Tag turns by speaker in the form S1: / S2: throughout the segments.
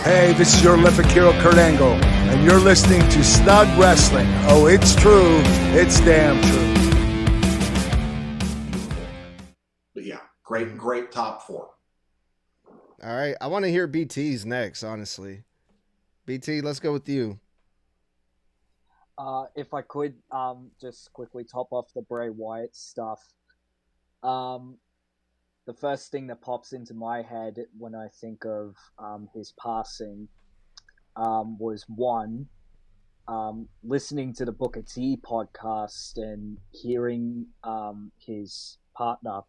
S1: Hey, this is your Olympic hero, Kurt Angle, and you're listening to Snug Wrestling. Oh, it's true. It's damn true.
S2: But yeah, great top four.
S3: All right, I want to hear BT's next, honestly. BT, let's go with you.
S4: If I could, just quickly top off the Bray Wyatt stuff. The first thing that pops into my head when I think of his passing was one, listening to the Booker T podcast and hearing his partner,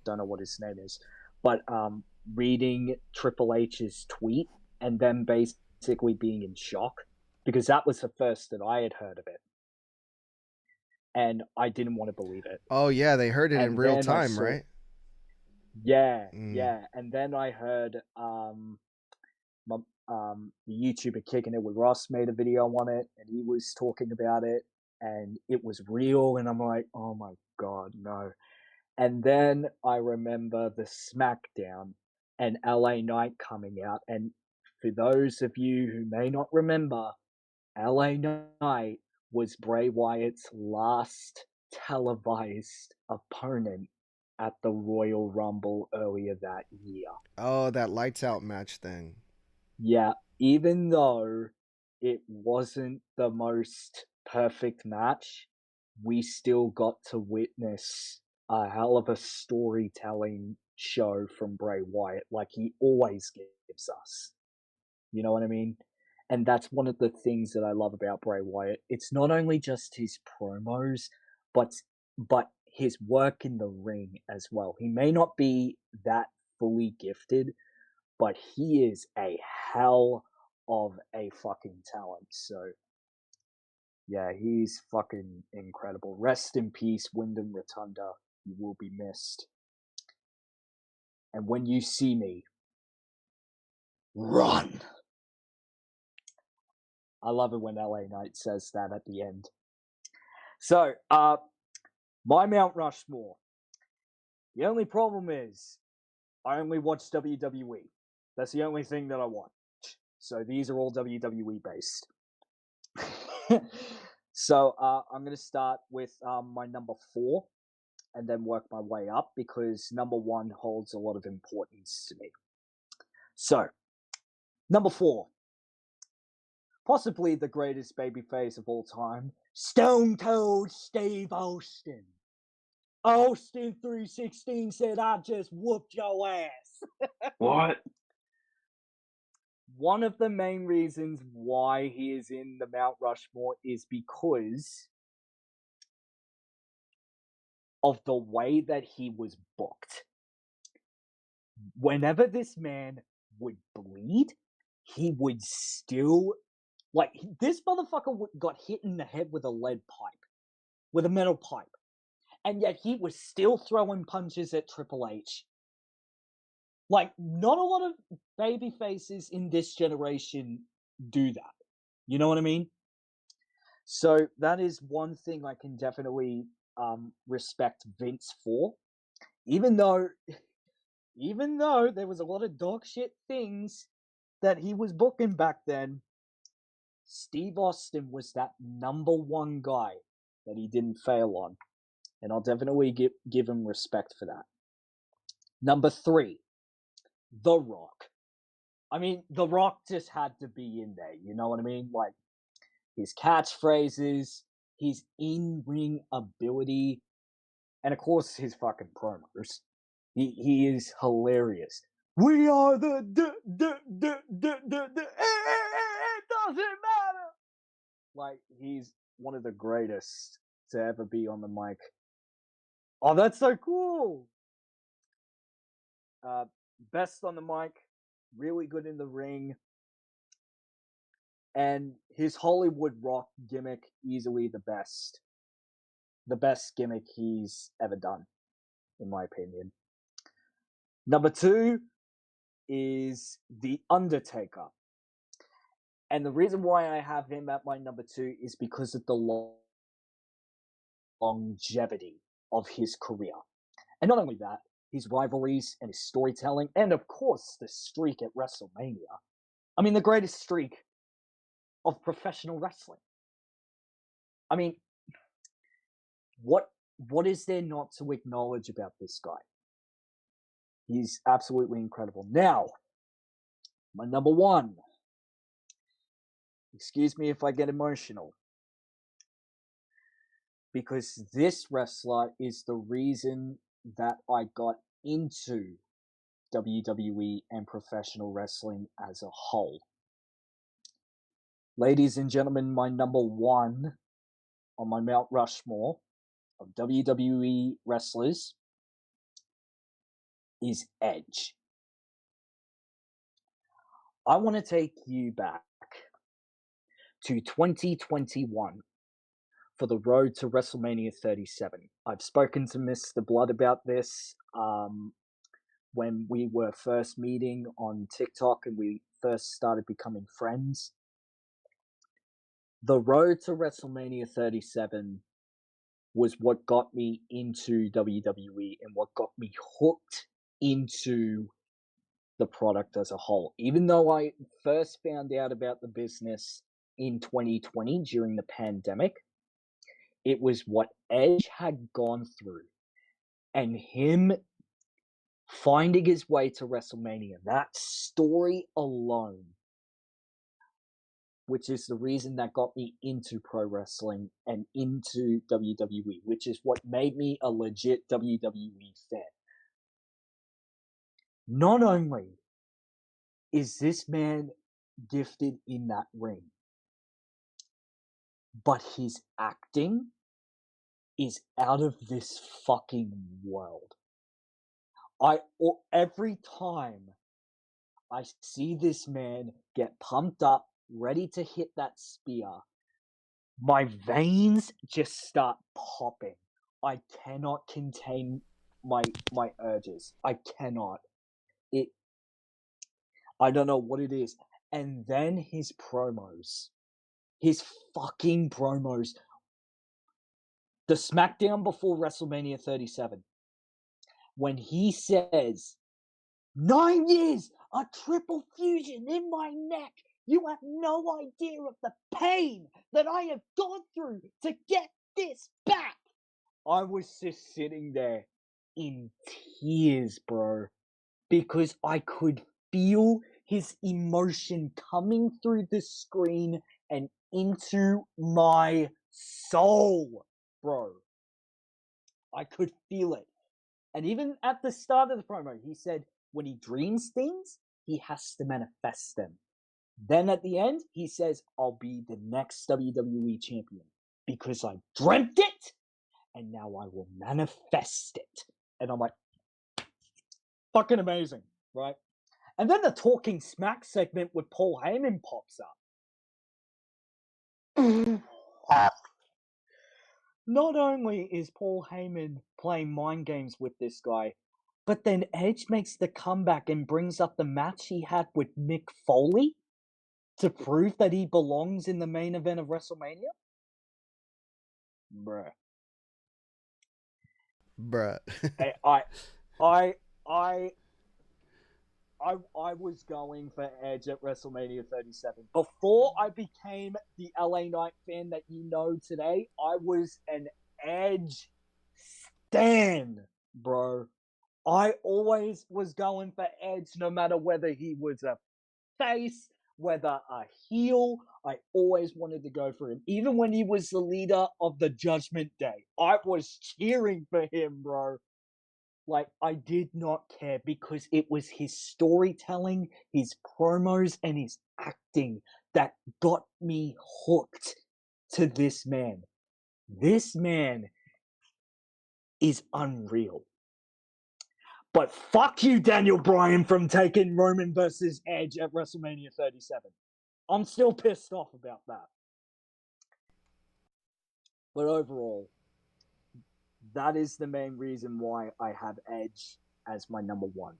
S4: don't know what his name is, but reading Triple H's tweet and then basically being in shock, because that was the first that I had heard of it. And I didn't want to believe it.
S3: Oh, yeah, they heard it in real time, right?
S4: Yeah. And then I heard the YouTuber Kicking It with Ross made a video on it, and he was talking about it, and it was real, and I'm like, oh my god, no. And then I remember the SmackDown and LA Knight coming out, and for those of you who may not remember, LA Knight was Bray Wyatt's last televised opponent at the Royal Rumble earlier that year.
S3: Oh, that lights out match thing.
S4: Yeah, even though it wasn't the most perfect match, we still got to witness a hell of a storytelling show from Bray Wyatt, like he always gives us. You know what I mean? And that's one of the things that I love about Bray Wyatt. It's not only just his promos, but his work in the ring as well. He may not be that fully gifted, but he is a hell of a fucking talent. So, yeah, he's fucking incredible. Rest in peace, Wyndham Rotunda. You will be missed. And when you see me, run! I love it when LA Knight says that at the end. So, my Mount Rushmore. The only problem is, I only watch WWE. That's the only thing that I watch. So these are all WWE based. So I'm going to start with my number 4 and then work my way up, because number 1 holds a lot of importance to me. So, number 4. Possibly the greatest babyface of all time, Stone Cold Steve Austin. Austin 316 said, I just whooped your ass.
S5: What?
S4: One of the main reasons why he is in the Mount Rushmore is because of the way that he was booked. Whenever this man would bleed, he would still... Like, this motherfucker got hit in the head with a lead pipe. With a metal pipe. And yet he was still throwing punches at Triple H. Like, not a lot of baby faces in this generation do that. You know what I mean? So that is one thing I can definitely respect Vince for. Even though there was a lot of dog shit things that he was booking back then, Steve Austin was that number 1 guy that he didn't fail on. And I'll definitely give him respect for that. Number 3, The Rock. I mean, The Rock just had to be in there, you know what I mean? Like, his catchphrases, his in-ring ability, and of course his fucking promos. He is hilarious. We are the it doesn't matter. Like, he's one of the greatest to ever be on the mic. Oh, that's so cool. Best on the mic, really good in the ring. And his Hollywood Rock gimmick, easily the best. The best gimmick he's ever done, in my opinion. Number 2 is The Undertaker. And the reason why I have him at my number 2 is because of the longevity of his career. And not only that, his rivalries and his storytelling, and of course the streak at WrestleMania. I mean, the greatest streak of professional wrestling. I mean, what is there not to acknowledge about this guy? He's absolutely incredible. Now, my number one. Excuse me if I get emotional. Because this wrestler is the reason that I got into WWE and professional wrestling as a whole. Ladies and gentlemen, my number one on my Mount Rushmore of WWE wrestlers is Edge. I want to take you back to 2021 for the road to WrestleMania 37. I've spoken to Mr. Bludd about this when we were first meeting on TikTok and we first started becoming friends. The road to WrestleMania 37 was what got me into WWE and what got me hooked into the product as a whole. Even though I first found out about the business in 2020 during the pandemic, it was what Edge had gone through and him finding his way to WrestleMania. That story alone, which is the reason that got me into pro wrestling and into WWE, which is what made me a legit WWE fan. Not only is this man gifted in that ring, but his acting is out of this fucking world. Every time I see this man get pumped up, ready to hit that spear, my veins just start popping. I cannot contain my urges. I cannot. I don't know what it is. And then his fucking promos. The SmackDown before WrestleMania 37. When he says, 9 years, a triple fusion in my neck. You have no idea of the pain that I have gone through to get this back. I was just sitting there in tears, bro, because I could feel his emotion coming through the screen and into my soul, bro. I could feel it. And even at the start of the promo, he said when he dreams things, he has to manifest them. Then at the end, he says, I'll be the next WWE champion because I dreamt it and now I will manifest it. And I'm like, fucking amazing, right? And then the Talking Smack segment with Paul Heyman pops up. Not only is Paul Heyman playing mind games with this guy, but then Edge makes the comeback and brings up the match he had with Mick Foley to prove that he belongs in the main event of WrestleMania. Bruh. I was going for Edge at WrestleMania 37. Before I became the LA Knight fan that you know today, I was an Edge stan, bro. I always was going for Edge no matter whether he was a face, whether a heel. I always wanted to go for him. Even when he was the leader of the Judgment Day, I was cheering for him, bro. Like, I did not care because it was his storytelling, his promos, and his acting that got me hooked to this man. This man is unreal. But fuck you, Daniel Bryan, from taking Roman versus Edge at WrestleMania 37. I'm still pissed off about that. But overall, that is the main reason why I have Edge as my number one.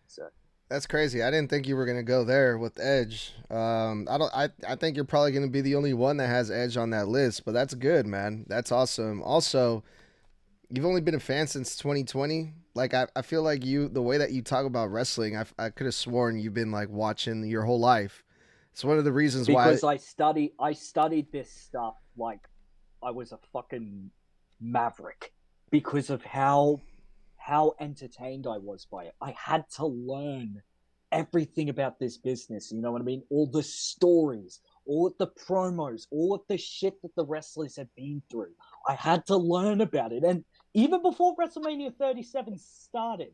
S4: So
S3: that's crazy. I didn't think you were gonna go there with Edge. I think you're probably gonna be the only one that has Edge on that list. But that's good, man. That's awesome. Also, you've only been a fan since 2020. like I feel like the way that you talk about wrestling, I could have sworn you've been like watching your whole life. It's one of the reasons why.
S4: Because I studied this stuff like I was a fucking maverick because of how entertained I was by it. I had to learn everything about this business. You know what I mean? All the stories, all of the promos, all of the shit that the wrestlers have been through. I had to learn about it. And even before WrestleMania 37 started,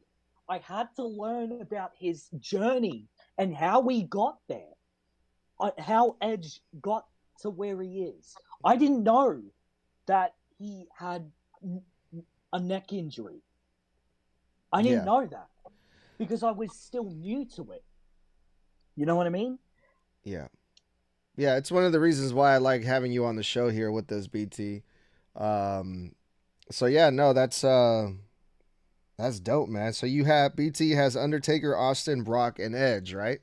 S4: I had to learn about his journey and how he got there, how Edge got to where he is. I didn't know that he had a neck injury. I didn't know that because I was still new to it. You know what I mean?
S3: Yeah. Yeah, it's one of the reasons why I like having you on the show here with us, BT. So yeah, no, that's dope, man. So you have BT has Undertaker, Austin, Brock, and Edge, right?